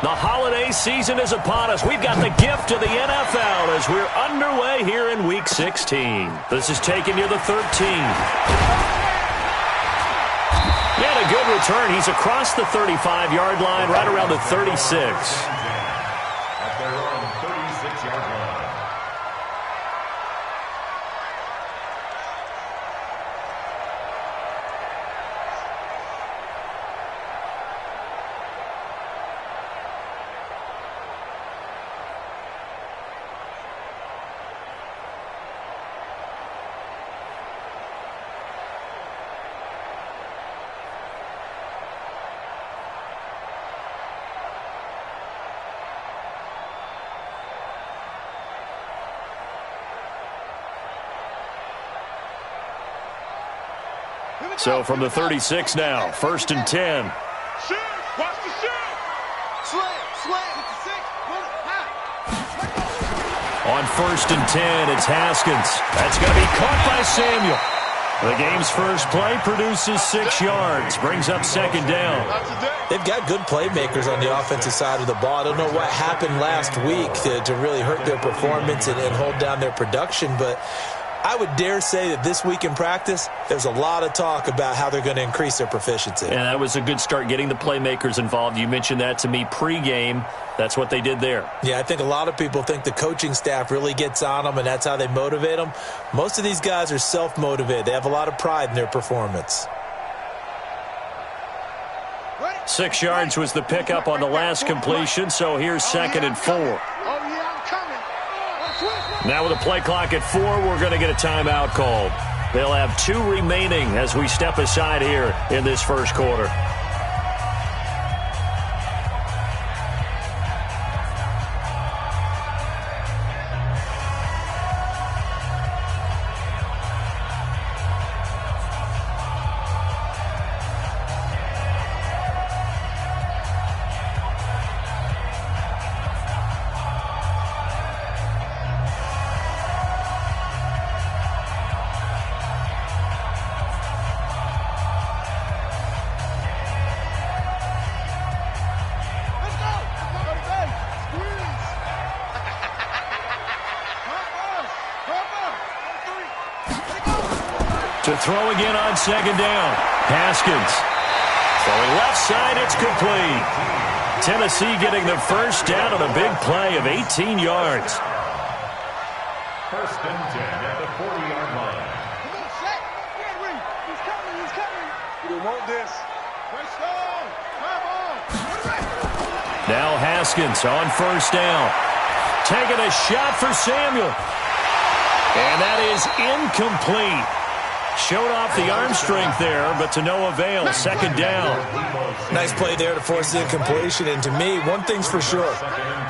The holiday season is upon us. We've got the gift of the NFL as we're underway here in Week 16. This is taken near the 13. He had a good return. He's across the 35-yard line, right around the 36. At their own 36-yard line. So from the 36 now, 1st and 10. Shoot! Watch the shoot! Slam! Hit the 6. On 1st and 10, it's Haskins. That's going to be caught by Samuel. The game's first play produces 6 yards, brings up 2nd down. They've got good playmakers on the offensive side of the ball. I don't know what happened last week to really hurt their performance and hold down their production, but I would dare say that this week in practice, there's a lot of talk about how they're going to increase their proficiency. And that was a good start getting the playmakers involved. You mentioned that to me pregame. That's what they did there. Yeah, I think a lot of people think the coaching staff really gets on them, and that's how they motivate them. Most of these guys are self-motivated. They have a lot of pride in their performance. 6 yards was the pickup on the last completion, so here's 2nd and 4. Now with a play clock at 4, we're going to get a timeout called. They'll have 2 remaining as we step aside here in this first quarter. To throw again on 2nd down. Haskins. Throwing left side, it's complete. Tennessee getting the first down on a big play of 18 yards. 1st and 10 at the 40-yard line. Come on, Shaq. Get ready. He's coming. We want this. First down. Come on. Now Haskins on 1st down. Taking a shot for Samuel. And that is incomplete. Showed off the arm strength there, but to no avail. 2nd down. Nice play there to force the incompletion. And to me, one thing's for sure.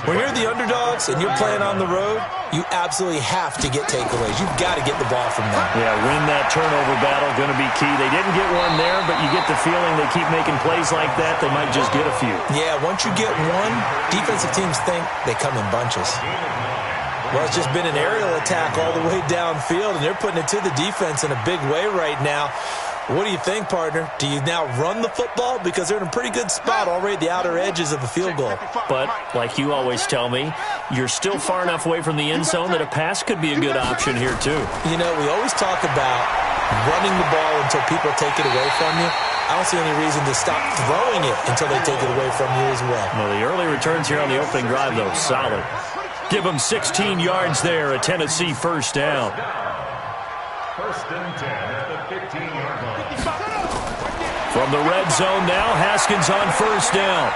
When you're the underdogs and you're playing on the road, you absolutely have to get takeaways. You've got to get the ball from them. Yeah, win that turnover battle, going to be key. They didn't get one there, but you get the feeling they keep making plays like that, they might just get a few. Yeah, once you get one, defensive teams think they come in bunches. Well, it's just been an aerial attack all the way downfield, and they're putting it to the defense in a big way right now. What do you think, partner? Do you now run the football? Because they're in a pretty good spot already at the outer edges of a field goal. But, like you always tell me, you're still far enough away from the end zone that a pass could be a good option here, too. You know, we always talk about running the ball until people take it away from you. I don't see any reason to stop throwing it until they take it away from you as well. Well, the early returns here on the opening drive, though, solid. Give them 16 yards there, a Tennessee first down. 1st and 10 at the 15-yard line. From the red zone now, Haskins on 1st down.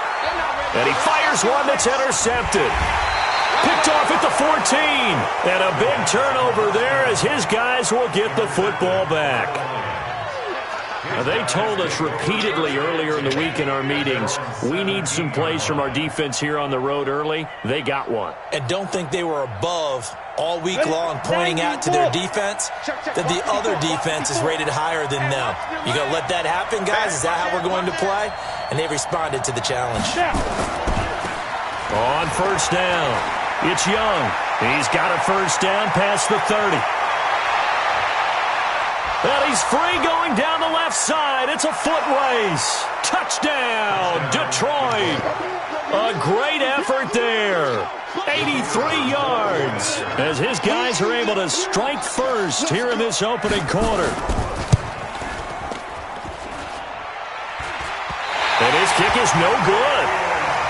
And he fires one that's intercepted. Picked off at the 14. And a big turnover there as his guys will get the football back. Now, they told us repeatedly earlier in the week in our meetings, we need some plays from our defense here on the road early. They got one. And don't think they were above all week long pointing out to their defense that the other defense is rated higher than them. You going to let that happen, guys? Is that how we're going to play? And they responded to the challenge. On 1st down, it's Young. He's got a first down past the 30. And he's free going down the left side. It's a foot race. Touchdown, Detroit. A great effort there. 83 yards as his guys are able to strike first here in this opening quarter. And his kick is no good.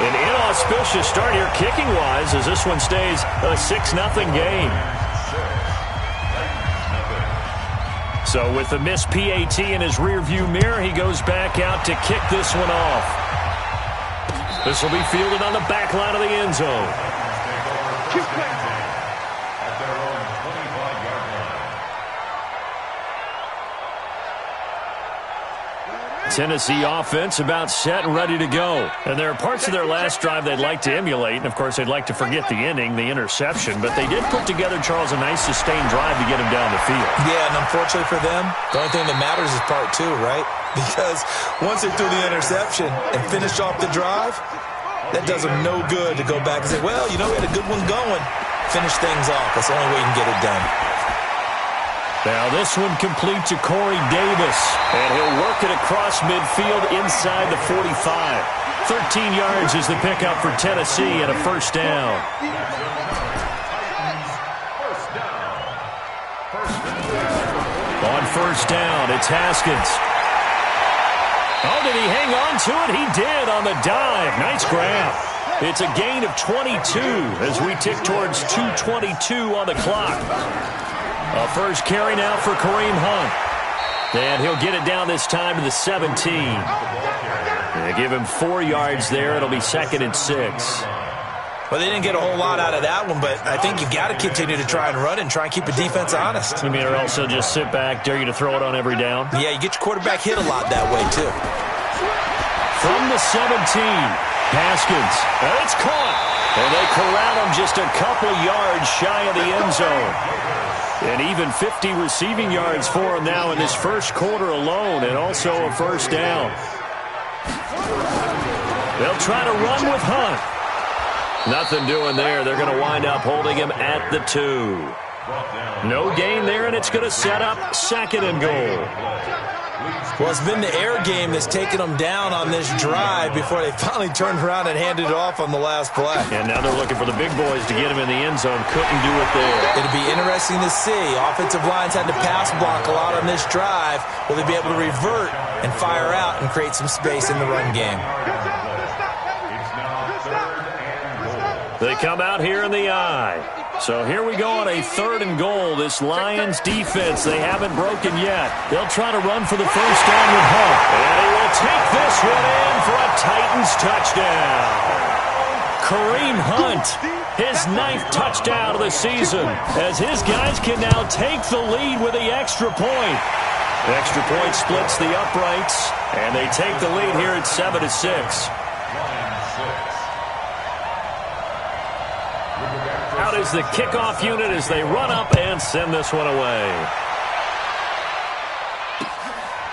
An inauspicious start here kicking-wise as this one stays a 6-0 game. So with the missed PAT in his rearview mirror, he goes back out to kick this one off. This will be fielded on the back line of the end zone. Tennessee offense about set and ready to go. And there are parts of their last drive they'd like to emulate. And, of course, they'd like to forget the ending, the interception. But they did put together, Charles, a nice sustained drive to get him down the field. Yeah, and unfortunately for them, the only thing that matters is part two, right? Because once they threw the interception and finished off the drive, that does them no good to go back and say, well, you know, we had a good one going. Finish things off. That's the only way you can get it done. Now this one complete to Corey Davis, and he'll work it across midfield inside the 45. 13 yards is the pickup for Tennessee and a first down. On first down, it's Haskins. Oh, did he hang on to it? He did on the dive. Nice grab. It's a gain of 22 as we tick towards 2:22 on the clock. A first carry now for Kareem Hunt. And he'll get it down this time to the 17. They give him 4 yards there. It'll be 2nd and 6. Well, they didn't get a whole lot out of that one, but I think you got to continue to try and run and try and keep the defense honest. You mean or also just sit back, dare you to throw it on every down? Yeah, you get your quarterback hit a lot that way, too. From the 17, Haskins. And it's caught. And they corral him just a couple yards shy of the end zone. And even 50 receiving yards for him now in this first quarter alone, and also a first down. They'll try to run with Hunt. Nothing doing there. They're going to wind up holding him at the 2. No gain there, and it's going to set up 2nd and goal. Well, it's been the air game that's taken them down on this drive before they finally turned around and handed it off on the last play. And now they're looking for the big boys to get him in the end zone. Couldn't do it there. It'll be interesting to see. Offensive lines had to pass block a lot on this drive. Will they be able to revert and fire out and create some space in the run game? They come out here in the eye. So here we go on a 3rd and goal. This Lions defense, they haven't broken yet. They'll try to run for the first down with Hunt. And he will take this one in for a Titans touchdown. Kareem Hunt, his 9th touchdown of the season, as his guys can now take the lead with the extra point. The extra point splits the uprights, and they take the lead here at 7-6. Out is the kickoff unit as they run up and send this one away.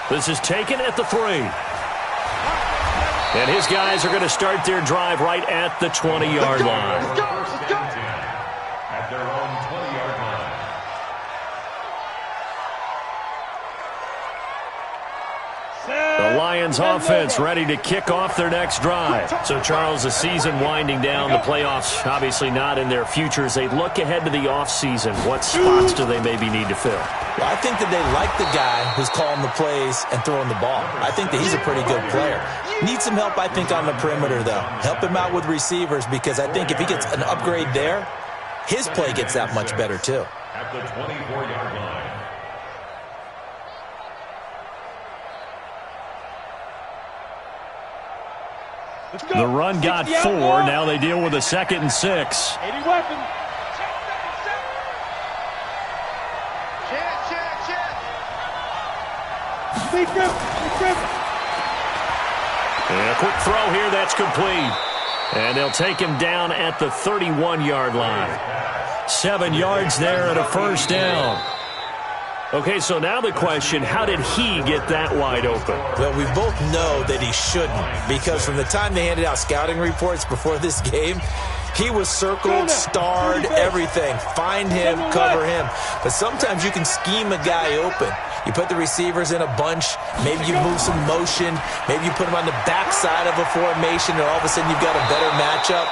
This is taken at the 3. And his guys are going to start their drive right at the 20-yard line. At their own 20-yard line. The Lions offense ready to kick off their next drive. So, Charles, the season winding down, the playoffs obviously not in their futures. They look ahead to the offseason. What spots do they maybe need to fill? Well, I think that they like the guy who's calling the plays and throwing the ball. I think that he's a pretty good player. Needs some help, I think, on the perimeter, though. Help him out with receivers, because I think if he gets an upgrade there, his play gets that much better, too. At the 24-yard line. The run got 4. Now they deal with a 2nd and 6. 80 weapons. Check. And a quick throw here. That's complete. And they'll take him down at the 31-yard line. 7 yards there and a first down. Okay, so now the question, how did he get that wide open? Well, we both know that he shouldn't, because from the time they handed out scouting reports before this game, He was circled, starred, everything. Find him, cover him. But sometimes you can scheme a guy open. You put the receivers in a bunch. Maybe you move some motion. Maybe you put them on the backside of a formation, and all of a sudden you've got a better matchup.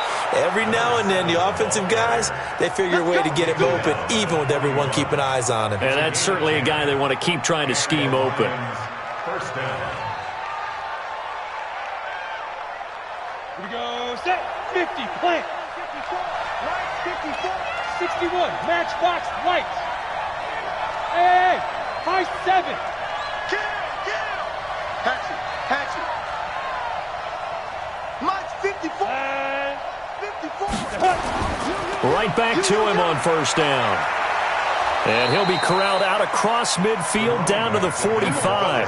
Every now and then, the offensive guys, they figure a way to get him open, even with everyone keeping eyes on him. And that's certainly a guy they want to keep trying to scheme open. First down. Here we go. Set. 50. Plant. 54. Right. 54. 61. Matchbox. Lights. Hey. High 7. Kill. Hatchet. Mike's 54. 54. Right back to him on first down. And he'll be corralled out across midfield down to the 45.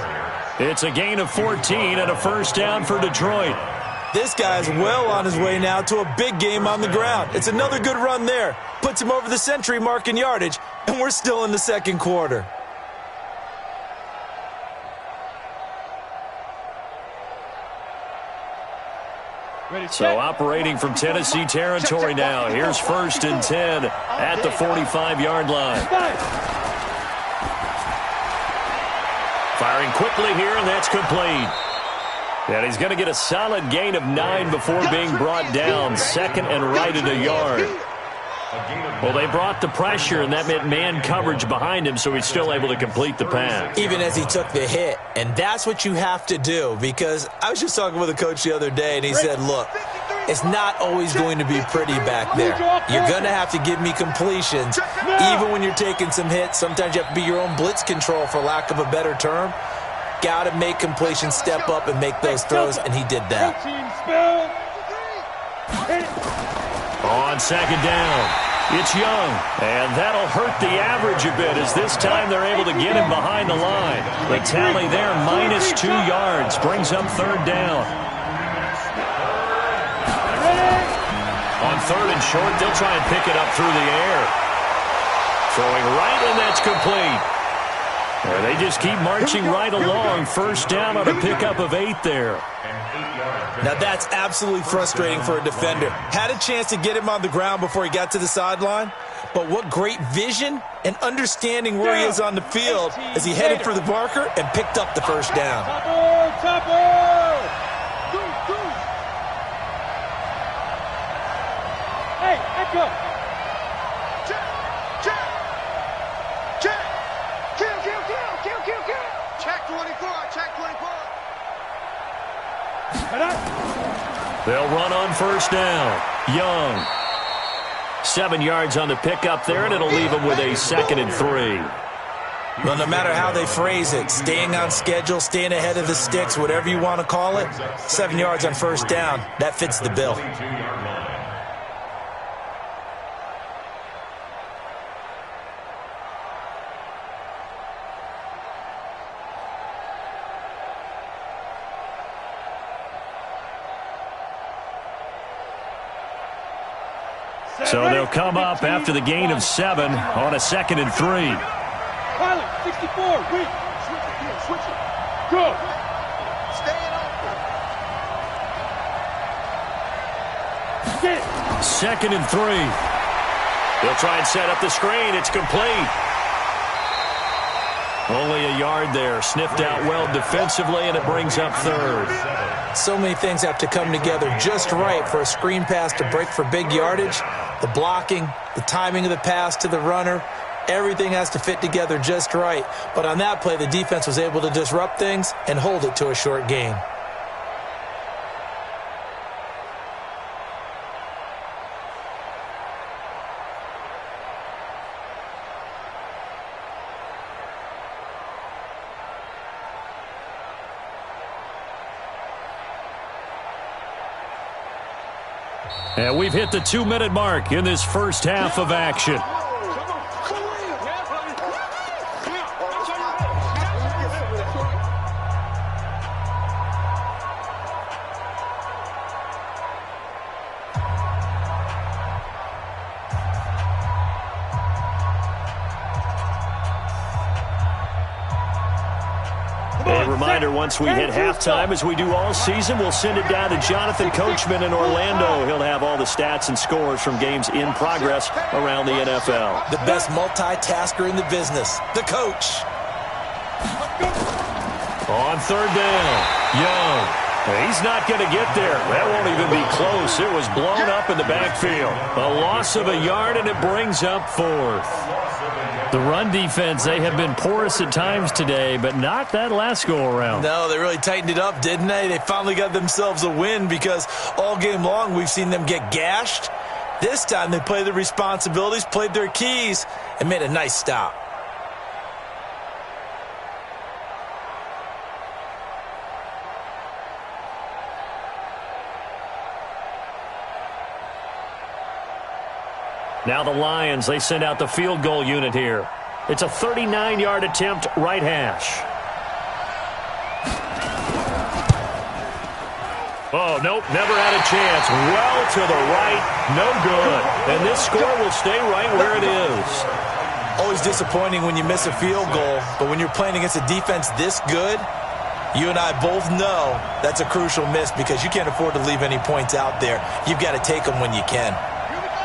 It's a gain of 14 and a first down for Detroit. This guy's well on his way now to a big game on the ground. It's another good run there. Puts him over the century mark in yardage, and we're still in the second quarter. So operating from Tennessee territory now. Here's first and 10 at the 45-yard line. Firing quickly here, and that's complete. And he's going to get a solid gain of 9 before being brought down. Second and right at a yard. Well, they brought the pressure, and that meant man coverage behind him, so he's still able to complete the pass. Even as he took the hit. And that's what you have to do, because I was just talking with a coach the other day, and he said, look, it's not always going to be pretty back there. You're going to have to give me completions, even when you're taking some hits. Sometimes you have to be your own blitz control, for lack of a better term. Got to make completions, step up, and make those throws, and he did that. On second down, it's Young, and that'll hurt the average a bit, as this time they're able to get him behind the line. The tally there, -2 yards, brings up third down. On third and short, they'll try and pick it up through the air. Throwing right, and that's complete. And they just keep marching right along. First down on a pickup of 8 there. Now that's absolutely frustrating for a defender. Had a chance to get him on the ground before he got to the sideline, but what great vision and understanding where he is on the field as he headed for the marker and picked up the first down. Hey, echo. Check 24. Check 24. They'll run on first down. Young. 7 yards on the pickup there, and it'll leave them with a 2nd and 3. Well, no matter how they phrase it, staying on schedule, staying ahead of the sticks, whatever you want to call it, 7 yards on first down, that fits the bill. So they'll come up after the gain of 7 on a 2nd and 3. Pilot, 64, wait. Switch it. Go. Staying open. Get it. 2nd and 3. They'll try and set up the screen. It's complete. Only a yard there. Sniffed out well defensively, and it brings up third. So many things have to come together just right for a screen pass to break for big yardage. The blocking, the timing of the pass to the runner, everything has to fit together just right. But on that play, the defense was able to disrupt things and hold it to a short gain. And we've hit the 2-minute mark in this first half of action. reminder, once we hit halftime, as we do all season, we'll send it down to Jonathan Coachman in Orlando. He'll have all the stats and scores from games in progress around the NFL. The best multitasker in the business, the coach. On third down, Young. He's not going to get there. That won't even be close. It was blown up in the backfield. A loss of a yard, and it brings up fourth. The run defense, they have been porous at times today, but not that last go-around. No, they really tightened it up, didn't they? They finally got themselves a win because all game long we've seen them get gashed. This time they played their responsibilities, played their keys, and made a nice stop. Now the Lions, they send out the field goal unit here. It's a 39-yard attempt, right hash. Oh, nope, never had a chance. Well to the right, no good. And this score will stay right where it is. Always disappointing when you miss a field goal, but when you're playing against a defense this good, you and I both know that's a crucial miss because you can't afford to leave any points out there. You've got to take them when you can.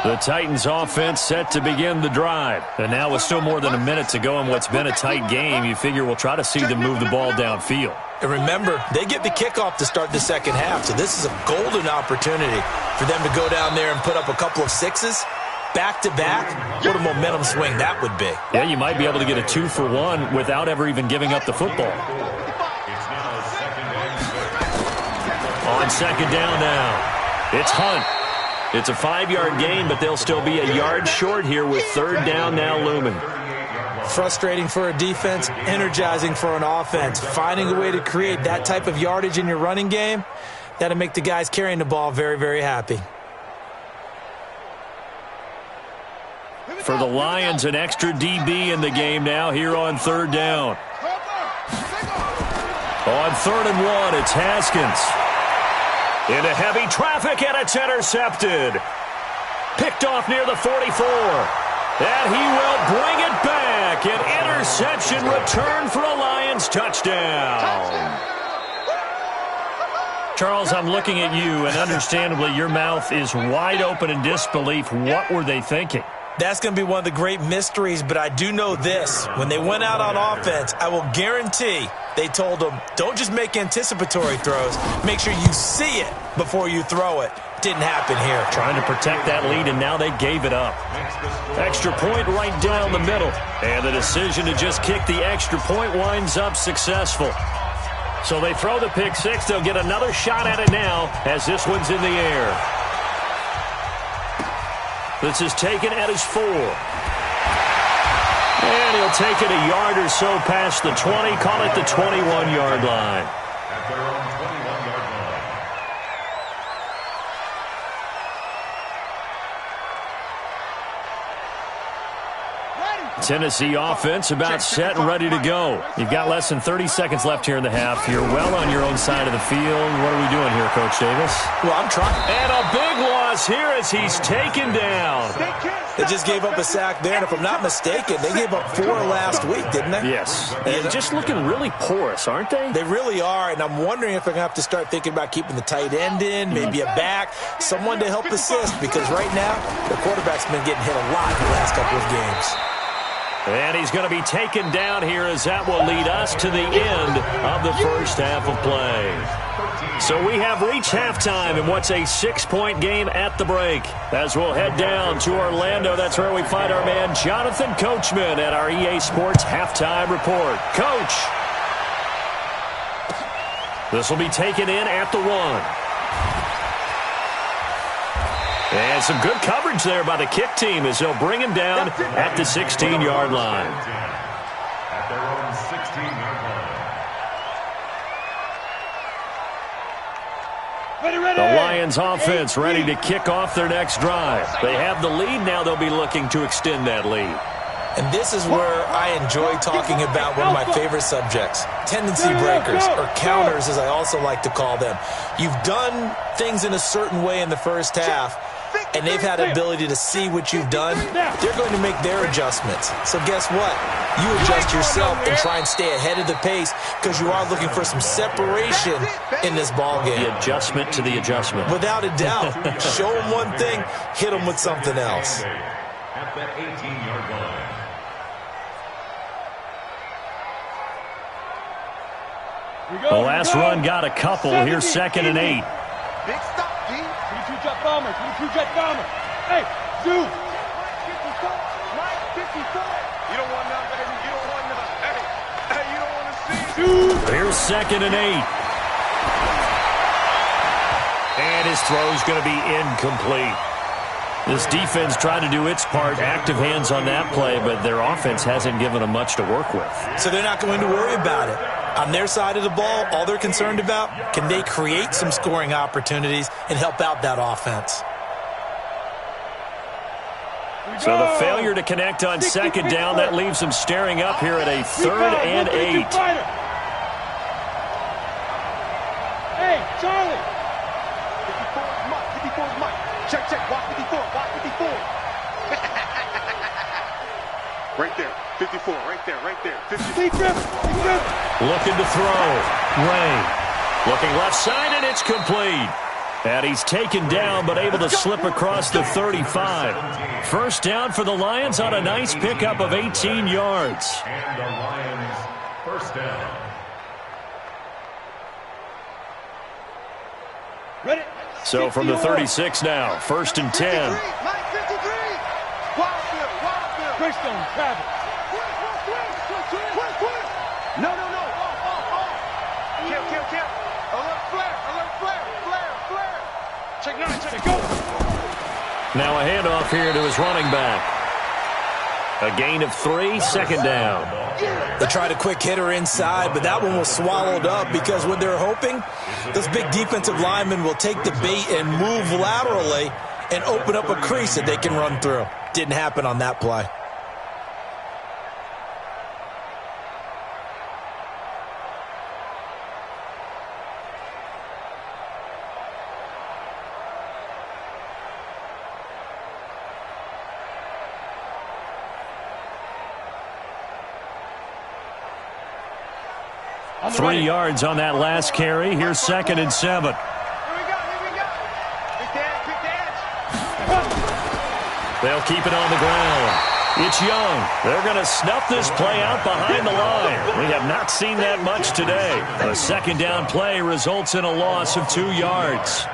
The Titans offense set to begin the drive. And now with still more than a minute to go in what's been a tight game, you figure we'll try to see them move the ball downfield. And remember, they get the kickoff to start the second half, so this is a golden opportunity for them to go down there and put up a couple of sixes back-to-back. What a momentum swing that would be. Yeah, you might be able to get a 2-for-1 without ever even giving up the football. On second down now, it's Hunt. It's a 5-yard gain, but they'll still be a yard short here with third down now looming. Frustrating for a defense, energizing for an offense. Finding a way to create that type of yardage in your running game, that'll make the guys carrying the ball very, very happy. For the Lions, an extra DB in the game now here on third down. On 3rd and 1, it's Haskins. Into heavy traffic, and it's intercepted. Picked off near the 44. And he will bring it back. An interception return for a Lions touchdown. Charles, I'm looking at you, and understandably your mouth is wide open in disbelief. What were they thinking? That's going to be one of the great mysteries, but I do know this. When they went out on offense, I will guarantee they told them, don't just make anticipatory throws. Make sure you see it before you throw it. Didn't happen here. Trying to protect that lead, and now they gave it up. Extra point right down the middle. And the decision to just kick the extra point winds up successful. So they throw the pick six. They'll get another shot at it now as this one's in the air. This is taken at his 4. And he'll take it a yard or so past the 20, call it the 21-yard line. At their own 21-yard line. Tennessee offense about set and ready to go. You've got less than 30 seconds left here in the half. You're well on your own side of the field. What are we doing here, Coach Davis? Well, I'm trying. And a big loss here as he's taken down. They just gave up a sack there, and if I'm not mistaken, they gave up 4 last week, didn't they? Yes. And just looking really porous, aren't they? They really are, and I'm wondering if they're going to have to start thinking about keeping the tight end in, maybe a back, someone to help assist, because right now, the quarterback's been getting hit a lot in the last couple of games. And he's going to be taken down here as that will lead us to the end of the first half of play. So we have reached halftime in what's a 6-point game at the break. As we'll head down to Orlando, that's where we find our man Jonathan Coachman at our EA Sports Halftime Report. Coach, this will be taken in at the 1. And some good coverage there by the kick team as they'll bring him down at the 16-yard line. At their own 16-yard line. The Lions offense ready to kick off their next drive. They have the lead now. They'll be looking to extend that lead. And this is where I enjoy talking about one of my favorite subjects, tendency breakers, or counters as I also like to call them. You've done things in a certain way in the first half, and they've had the ability to see what you've done, they're going to make their adjustments. So guess what? You adjust yourself and try and stay ahead of the pace because you are looking for some separation in this ball game. The adjustment to the adjustment. Without a doubt. Show them one thing, hit them with something else. At the 18-yard line. The last run got a couple. Here's 2nd and 8. Big stop, D. 22 jet bomber. 22 jet bomber. Hey, Zoo. Mike 54. You don't want none, baby. You don't want none. Hey, you don't want to see. Here's 2nd and 8. And his throw's going to be incomplete. This defense tried to do its part, active hands on that play, but their offense hasn't given them much to work with. So they're not going to worry about it. On their side of the ball, all they're concerned about, can they create some scoring opportunities and help out that offense? So the failure to connect on 2nd down, that leaves them staring up here at a 3rd and 8. Hey, Charlie. 54 is Mike. 54 is Mike. Check. Watch 54. Watch 54. Right there. 54. Right there. 54. Looking to throw. Ray. Looking left side, and it's complete. And he's taken down, but able to slip across the 35. First down for the Lions on a nice pickup of 18 yards. And the Lions first down. Ready? So from the 36 now, 1st and 10. Mike 53. Wild. Greystone, Travis. No. Kill. Alert flare. Check 9. Check. Go. Now a handoff here to his running back. A gain of 3, 2nd down. They tried a quick hitter inside, but that one was swallowed up because what they're hoping, those big defensive linemen will take the bait and move laterally and open up a crease that they can run through. Didn't happen on that play. Three yards on that last carry. Here's 2nd and 7. Here we go. Pick the edge. They'll keep it on the ground. It's Young. They're going to snuff this play out behind the line. We have not seen that much today. A 2nd down play results in a loss of 2 yards.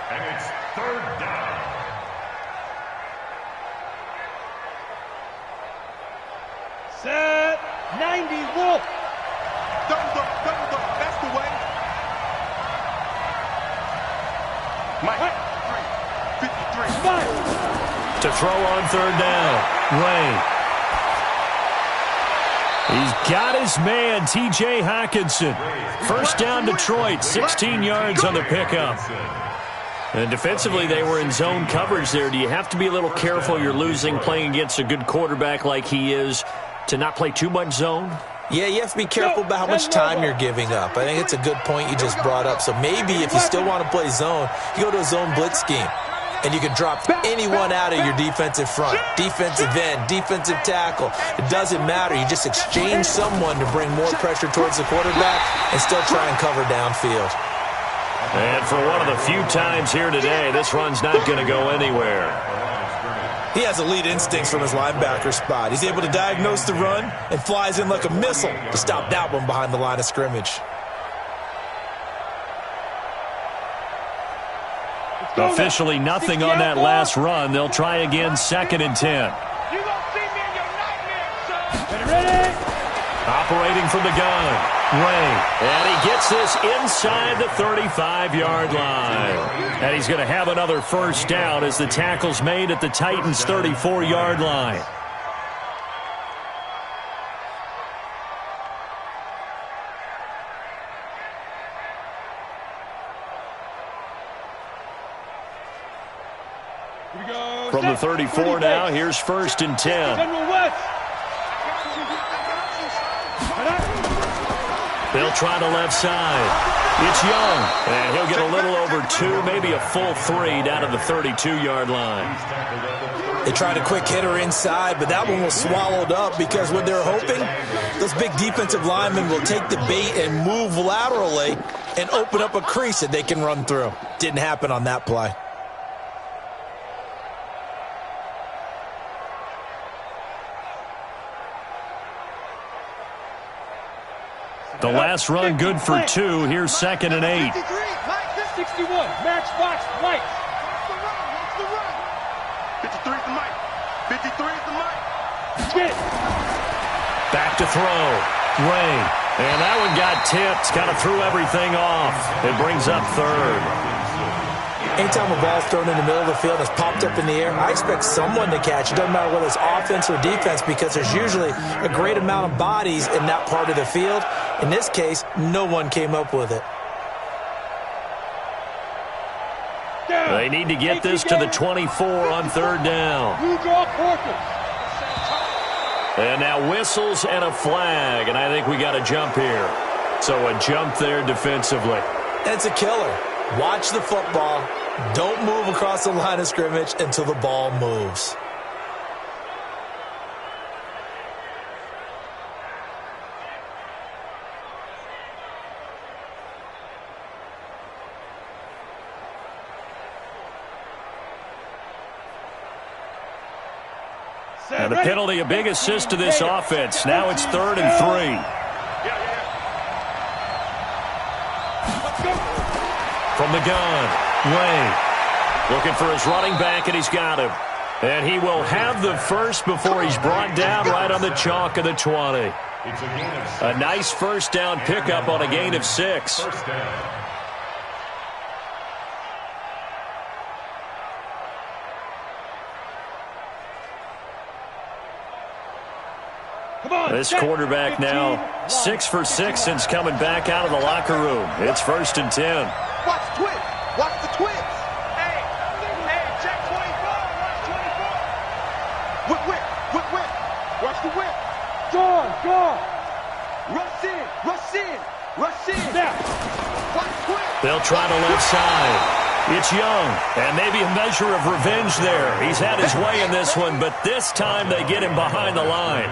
And it's 3rd down. Set. 90 Wolf. Double. That's the way. Mike 53. To throw on 3rd down. Ray. He's got his man, T.J. Hockenson. First down, Detroit. 16 yards on the pickup. And defensively, they were in zone coverage there. Do you have to be a little careful? You're losing playing against a good quarterback like he is to not play too much zone? Yeah, you have to be careful about how much time you're giving up. I think it's a good point you just brought up. So maybe if you still want to play zone, you go to a zone blitz scheme. And you can drop anyone out of your defensive front, defensive end, defensive tackle. It doesn't matter. You just exchange someone to bring more pressure towards the quarterback and still try and cover downfield. And for one of the few times here today, this run's not going to go anywhere. He has elite instincts from his linebacker spot. He's able to diagnose the run and flies in like a missile to stop that one behind the line of scrimmage. Officially nothing on that last run. They'll try again, 2nd and 10. You gonna see me in your nightmares, son. Ready? Operating from the gun, Ray. And he gets this inside the 35-yard line. And he's going to have another first down as the tackle's made at the Titans' 34-yard line. From the 34 now, here's 1st and 10. General West. They'll try the left side. It's Young, and he'll get a little over 2, maybe a full 3 down to the 32-yard line. They tried a quick hitter inside, but that one was swallowed up because what they're hoping, those big defensive linemen will take the bait and move laterally and open up a crease that they can run through. Didn't happen on that play. The last run good for 2. Here's 2nd and 8. 61, match box, right. Watch the run, watch the run. 53 is the mic. 53 is the mic. Get. Back to throw. Ray. And that one got tipped. Kind of threw everything off. It brings up 3rd. Anytime a ball's thrown in the middle of the field and it's popped up in the air, I expect someone to catch it. Doesn't matter whether it's offense or defense because there's usually a great amount of bodies in that part of the field. In this case, no one came up with it. They need to get this to the 24 on 3rd down. You draw quarters. And now whistles and a flag, and I think we got a jump here. So a jump there defensively. It's a killer. Watch the football. Don't move across the line of scrimmage until the ball moves. And the penalty, a big assist to this offense. Now it's 3rd and 3. From the gun, Ray. Looking for his running back, and he's got him. And he will have the first before he's brought down right on the chalk of the 20. A nice first down pickup on a gain of 6. This quarterback now 6 for 6 since coming back out of the locker room. It's 1st and 10. Watch the twist. Watch the twist. Hey, check 24. Watch 24. Whip. Watch the whip. Gone. Rush in. Now. Watch twist. They'll try the left side. It's Young, and maybe a measure of revenge there. He's had his way in this one, but this time they get him behind the line.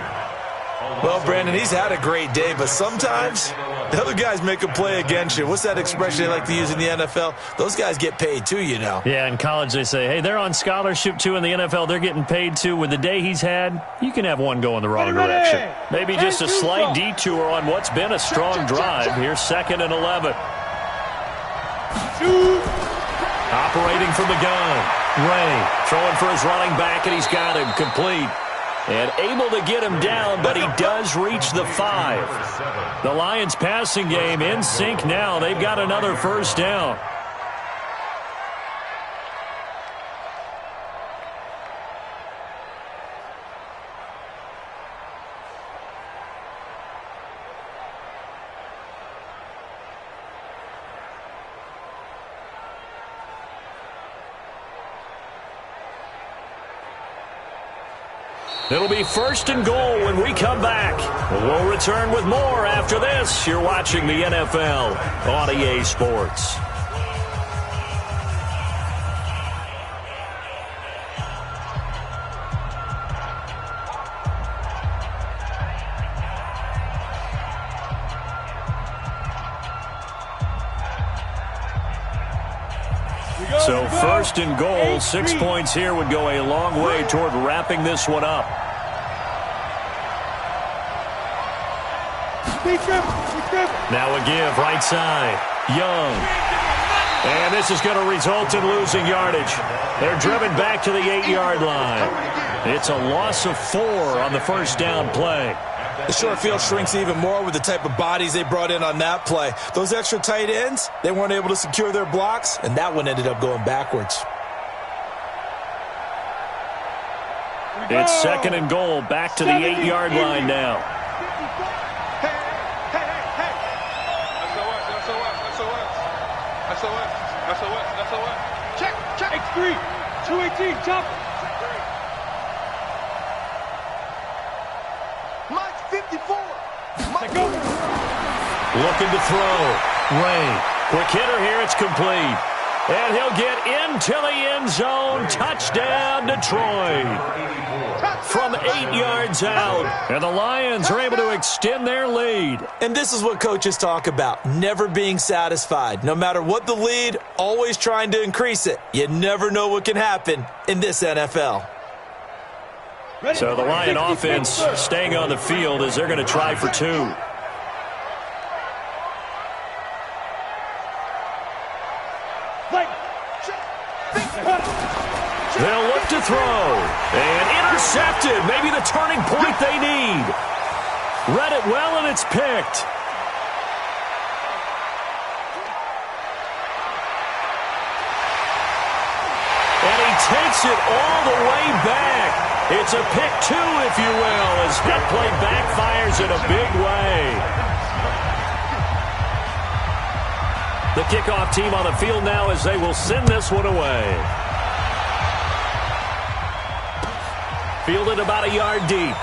Well, Brandon, he's had a great day, but sometimes the other guys make a play against you. What's that expression they like to use in the NFL? Those guys get paid too, you know. Yeah, in college they say, hey, they're on scholarship too. In the NFL, they're getting paid too. With the day he's had, you can have one going the wrong direction. Maybe just a slight detour on what's been a strong drive. Here's 2nd and 11. Operating from the gun. Ray throwing for his running back, and he's got him complete. And able to get him down, but he does reach the 5. The Lions passing game in sync now. They've got another first down. It'll be 1st and goal when we come back. We'll return with more after this. You're watching the NFL on EA Sports. So 1st and goal, 6 points here would go a long way toward wrapping this one up. Now a give, right side. Young. And this is going to result in losing yardage. They're driven back to the 8-yard line. It's a loss of 4 on the first down play. The short field shrinks even more with the type of bodies they brought in on that play. Those extra tight ends, they weren't able to secure their blocks, and that one ended up going backwards. It's 2nd and goal, back to the 8-yard line now. SOS. Check. X3. 218. Jump. Mike 54. Let go. Looking to throw. Ray. Quick hitter here. It's complete. And he'll get into the end zone. Touchdown, Detroit. From 8 yards out. And the Lions are able to extend their lead. And this is what coaches talk about, never being satisfied. No matter what the lead, always trying to increase it. You never know what can happen in this NFL. So the Lion offense staying on the field as they're going to try for 2. They'll look to throw. And intercepted. Maybe the turning point they need. Read it well, and it's picked. And he takes it all the way back. It's a pick 2, if you will, as that play backfires in a big way. The kickoff team on the field now as they will send this one away. Fielded about a yard deep.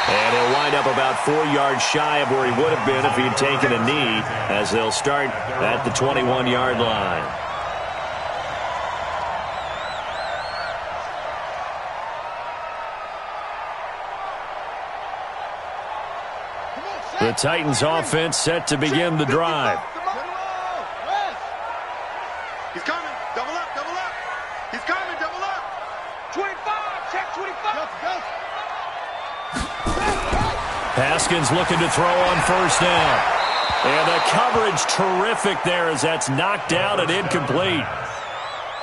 And he'll wind up about 4 yards shy of where he would have been if he had taken a knee, as they'll start at the 21-yard line. The Titans offense set to begin the drive. He's coming. Double up, double up. He's coming, double up. 25, check 25. Haskins looking to throw on first down. And the coverage terrific there as that's knocked down and incomplete.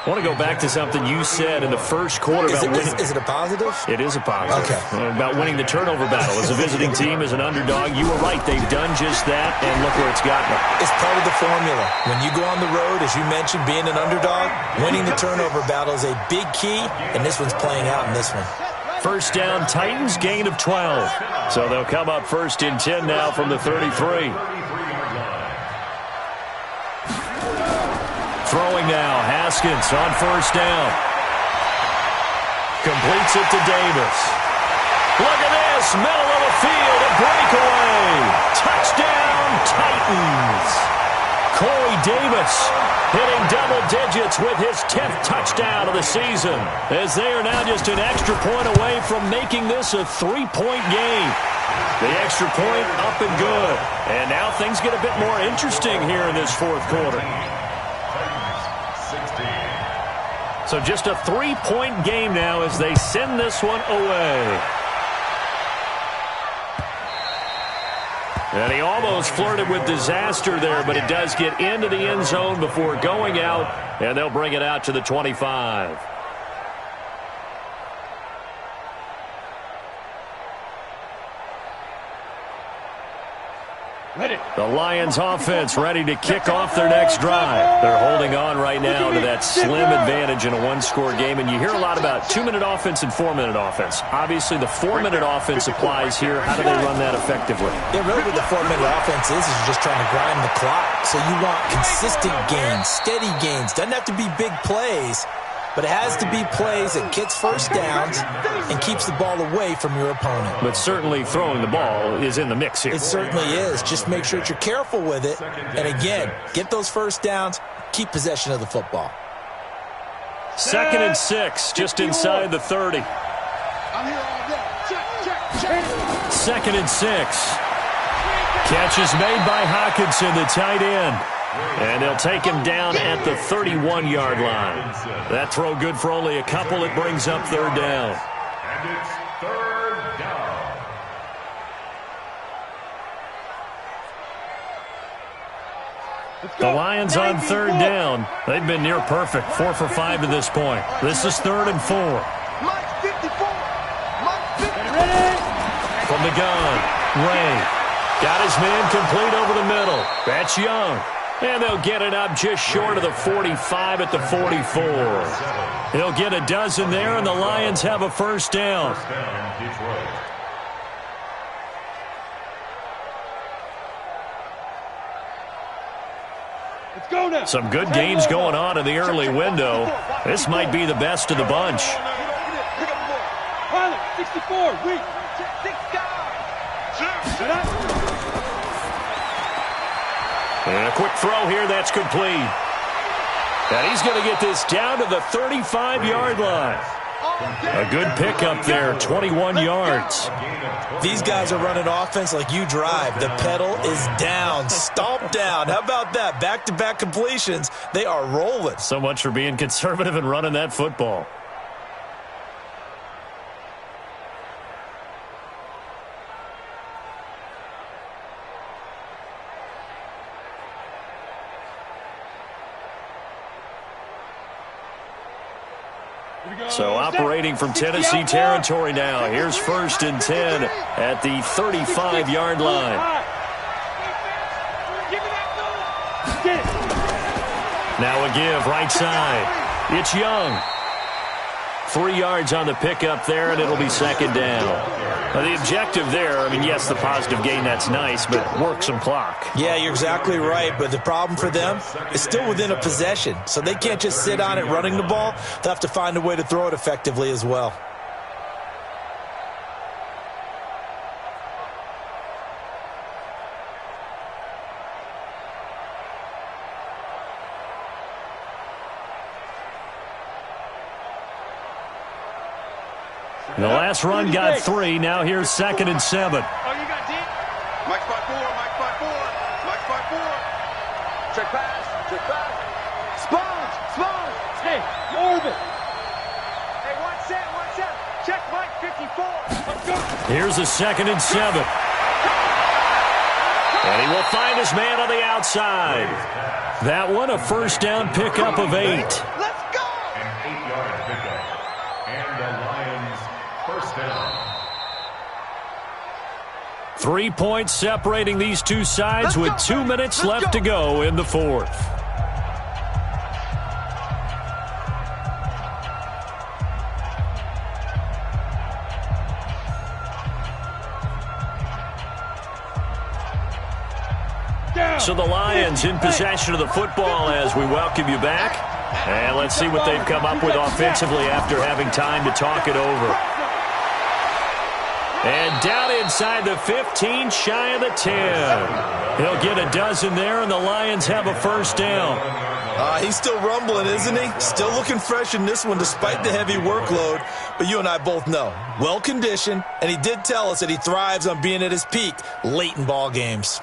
I want to go back to something you said in the first quarter about winning. Is it a positive? It is a positive. Okay. About winning the turnover battle. As a visiting team, as an underdog, you were right. They've done just that, and look where it's gotten them. It's part of the formula. When you go on the road, as you mentioned, being an underdog, winning the turnover battle is a big key, and this one's playing out in this one. First down, Titans, gain of 12. So they'll come up first and 10 now from the 33. Throwing now, Haskins on first down. Completes it to Davis. Look at this, middle of the field, a breakaway. Touchdown, Titans. Corey Davis hitting double digits with his 10th touchdown of the season, as they are now just an extra point away from making this a 3-point game. The extra point up and good. And now things get a bit more interesting here in this fourth quarter. So just a 3-point game now as they send this one away. And he almost flirted with disaster there, but it does get into the end zone before going out, and they'll bring it out to the 25. The Lions offense ready to kick off their next drive. They're holding on right now to that slim advantage in a one-score game. And you hear a lot about 2-minute offense and 4-minute offense. Obviously, the 4-minute offense applies here. How do they run that effectively? Yeah, really what the 4-minute offense is you're just trying to grind the clock. So you want consistent gains, steady gains. Doesn't have to be big plays, but it has to be plays that gets first downs and keeps the ball away from your opponent. But certainly throwing the ball is in the mix here. It certainly is. Just make sure that you're careful with it. And again, get those first downs, keep possession of the football. 2nd and 6, just inside the 30. I'm here all day. Check. 2nd and 6. Catch is made by Hockenson, the tight end. And they'll take him down at the 31-yard line. That throw good for only a couple. It brings up 3rd down. And it's 3rd down. The Lions on 3rd down. They've been near perfect. 4 for 5 to this point. This is 3rd and 4. Mike 54. Mike 54. From the gun, Ray. Got his man complete over the middle. That's Young. And they'll get it up just short of the 45 at the 44. He'll get a dozen there, and the Lions have a first down. Let's go now. Some good games going on in the early window. This might be the best of the bunch. Pilot, 64, weak. 6 guys. Set up. And a quick throw here, that's complete. And he's going to get this down to the 35-yard line. A good pickup there, 21 yards. These guys are running offense like you drive. The pedal is down, stomp down. How about that? Back-to-back completions. They are rolling. So much for being conservative and running that football. So operating from Tennessee territory now. Here's 1st and 10 at the 35-yard line. Now a give, right side. It's Young. 3 yards on the pickup there, and it'll be 2nd down. Now the objective there, I mean, yes, the positive gain, that's nice, but work some clock. Yeah, you're exactly right, but the problem for them is still within a possession, so they can't just sit on it running the ball. They'll have to find a way to throw it effectively as well. The last run got 3. Now here's 2nd and 7. Oh, you got deep? Mike spot 4. Mike spot 4. Mike spot 4. Check pass. Check pass. Sponge. Sponge. Hey, orbit. Hey, 1 set. 1 set. Check Mike 54. Let's go. Here's a 2nd and 7. And he will find his man on the outside. That one, a 1st down pickup of 8. Let's go. An 8-yard pickup. And the Lions 1st down. 3 points separating these two sides with 2 minutes left to go in the 4th. So the Lions in possession of the football as we welcome you back. And let's see what they've come up with offensively after having time to talk it over. And down inside the 15, shy of the 10. He'll get a dozen there, and the Lions have a 1st down. He's still rumbling, isn't he? Still looking fresh in this one despite the heavy workload. But you and I both know, well-conditioned, and he did tell us that he thrives on being at his peak late in ball games.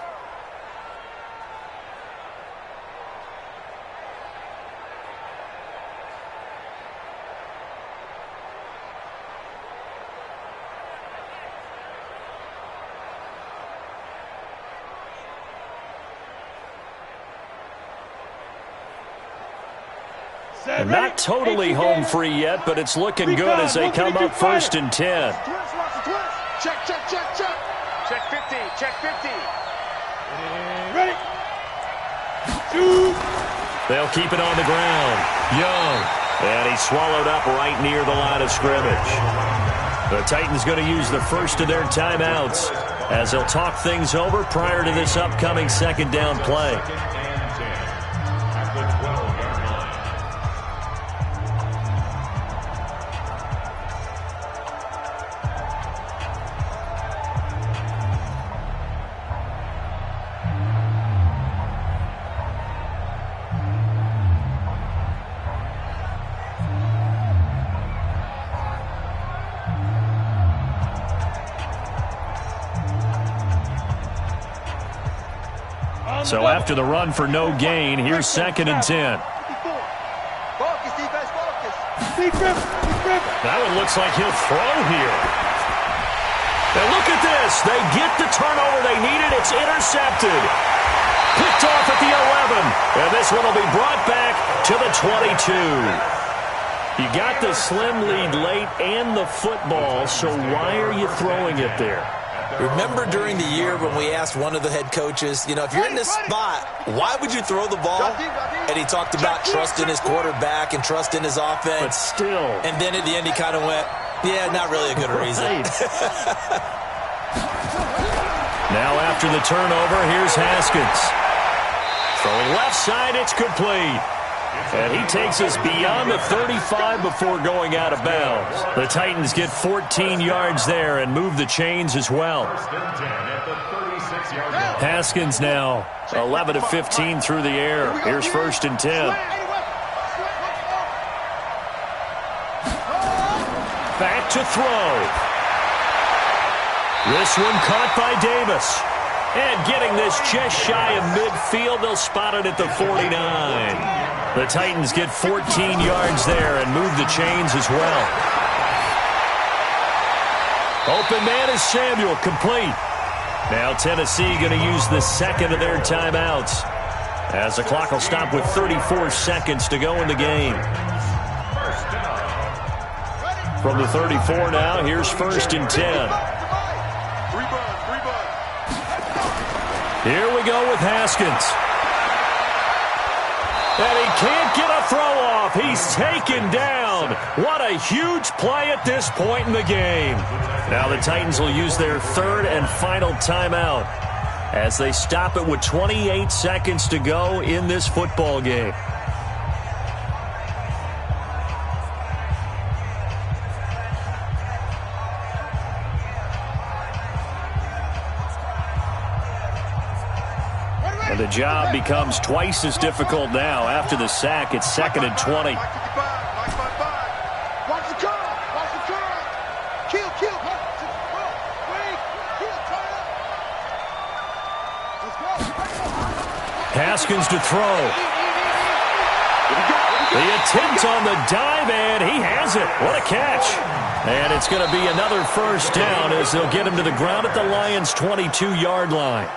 And not totally home free yet, but it's looking good as they come up 1st and 10. Check, check, check, check. Check 50, check 50. Ready. Shoot. They'll keep it on the ground. Young. And he's swallowed up right near the line of scrimmage. The Titans going to use the first of their timeouts as they'll talk things over prior to this upcoming 2nd down play. So after the run for no gain, here's 2nd and 10. Focus, defense, focus. That one looks like he'll throw here. Now look at this. They get the turnover they needed. It's intercepted. Picked off at the 11. And this one will be brought back to the 22. You got the slim lead late and the football, so why are you throwing it there? Remember during the year when we asked one of the head coaches, you know, if you're in this spot, why would you throw the ball? And he talked about trust in his quarterback and trust in his offense. But still. And then at the end he kind of went, yeah, not really a good reason. Now after the turnover, here's Haskins. Throwing left side, it's complete. And he takes us beyond the 35 before going out of bounds. The Titans get 14 yards there and move the chains as well. 1st and 10 at the 36-yard line. Haskins now 11 of 15 through the air. Here's 1st and 10. Back to throw. This one caught by Davis. And getting this just shy of midfield, they'll spot it at the 49. The Titans get 14 yards there and move the chains as well. Open man is Samuel, complete. Now Tennessee going to use the second of their timeouts, as the clock will stop with 34 seconds to go in the game. From the 34 now, here's 1st and 10. Here we go with Haskins. And he can't get a throw off. He's taken down. What a huge play at this point in the game. Now the Titans will use their 3rd and final timeout as they stop it with 28 seconds to go in this football game. And the job becomes twice as difficult now after the sack. It's 2nd and 20. Watch the curl. Watch the curl. Kill. Haskins to throw. The attempt on the dive, and he has it. What a catch. And it's going to be another 1st down as they'll get him to the ground at the Lions' 22-yard line.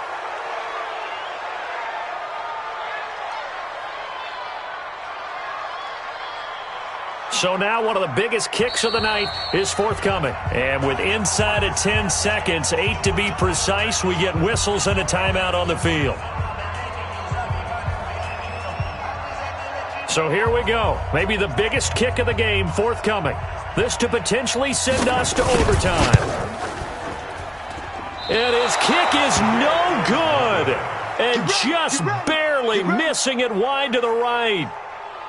So now one of the biggest kicks of the night is forthcoming. And with inside of 10 seconds, 8 to be precise, we get whistles and a timeout on the field. So here we go. Maybe the biggest kick of the game forthcoming. This to potentially send us to overtime. And his kick is no good. And just barely missing it wide to the right.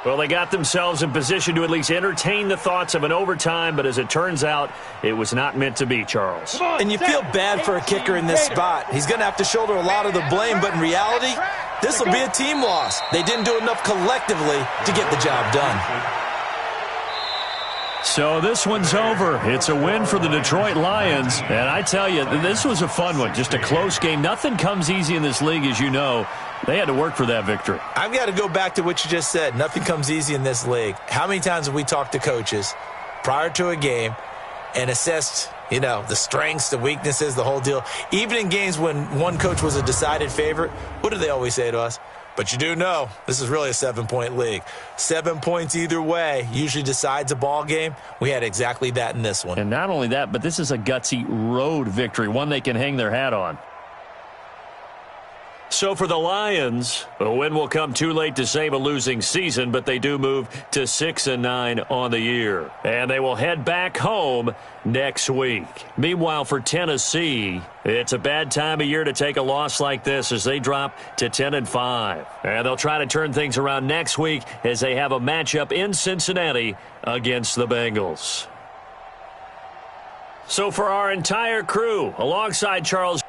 Well, they got themselves in position to at least entertain the thoughts of an overtime, but as it turns out, it was not meant to be, Charles. And you feel bad for a kicker in this spot. He's going to have to shoulder a lot of the blame, but in reality, this will be a team loss. They didn't do enough collectively to get the job done. So this one's over. It's a win for the Detroit Lions. And I tell you, this was a fun one. Just a close game. Nothing comes easy in this league, as you know. They had to work for that victory. I've got to go back to what you just said. Nothing comes easy in this league. How many times have we talked to coaches prior to a game and assessed, the strengths, the weaknesses, the whole deal? Even in games when one coach was a decided favorite, what do they always say to us? But you do know this is really a 7-point league. 7 points either way usually decides a ball game. We had exactly that in this one. And not only that, but this is a gutsy road victory, one they can hang their hat on. So for the Lions, a win will come too late to save a losing season, but they do move to 6-9 on the year. And they will head back home next week. Meanwhile, for Tennessee, it's a bad time of year to take a loss like this as they drop to 10-5. And they'll try to turn things around next week as they have a matchup in Cincinnati against the Bengals. So for our entire crew, alongside Charles